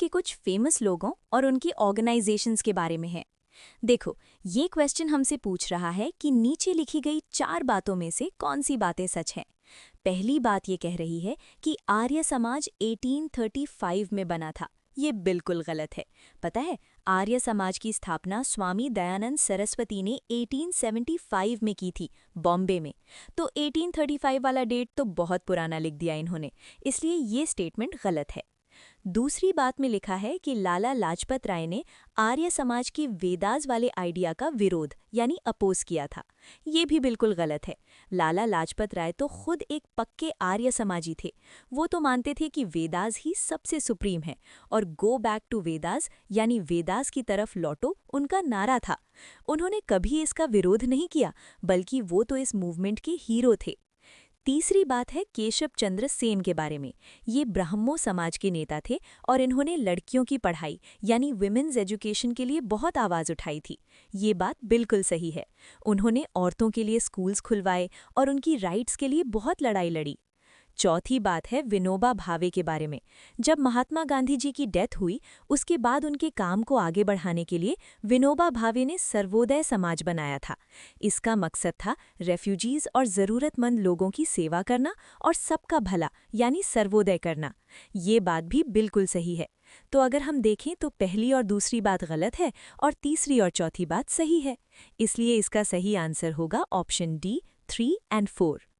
के कुछ फेमस लोगों और उनकी ऑर्गेनाइजेशंस के बारे में है। देखो, ये क्वेश्चन हमसे पूछ रहा है कि नीचे लिखी गई 4 बातों में से कौन सी बातें सच हैं। पहली बात ये कह रही है कि आर्य समाज 1835 में बना था। ये बिल्कुल गलत है। पता है, आर्य समाज की स्थापना स्वामी दयानंद सरस्वती ने 1875 में की थी, बॉम्बे में। तो 1835 वाला डेट तो बहुत पुराना लिख दिया इन्होंने, इसलिए ये स्टेटमेंट गलत है। दूसरी बात में लिखा है कि लाला लाजपत राय ने आर्य समाज की वेदास वाले आइडिया का विरोध यानी अपोज किया था। ये भी बिल्कुल गलत है। लाला लाजपत राय तो खुद एक पक्के आर्य समाजी थे। वो तो मानते थे कि वेदास ही सबसे सुप्रीम है और गो बैक टू वेदास यानी वेदास की तरफ लौटो उनका नारा था। उन्होंने कभी इसका विरोध नहीं किया, बल्कि वो तो इस मूवमेंट के हीरो थे। तीसरी बात है केशव चंद्र सेन के बारे में। ये ब्राह्मो समाज के नेता थे और इन्होंने लड़कियों की पढ़ाई यानी विमेन्स एजुकेशन के लिए बहुत आवाज़ उठाई थी। ये बात बिल्कुल सही है। उन्होंने औरतों के लिए स्कूल्स खुलवाए और उनकी राइट्स के लिए बहुत लड़ाई लड़ी। चौथी बात है विनोबा भावे के बारे में। जब महात्मा गांधी जी की डेथ हुई, उसके बाद उनके काम को आगे बढ़ाने के लिए विनोबा भावे ने सर्वोदय समाज बनाया था। इसका मकसद था रेफ्यूजीज और ज़रूरतमंद लोगों की सेवा करना और सबका भला यानी सर्वोदय करना। ये बात भी बिल्कुल सही है। तो अगर हम देखें तो पहली और दूसरी बात गलत है और तीसरी और चौथी बात सही है। इसलिए इसका सही आंसर होगा ऑप्शन डी 3 और 4।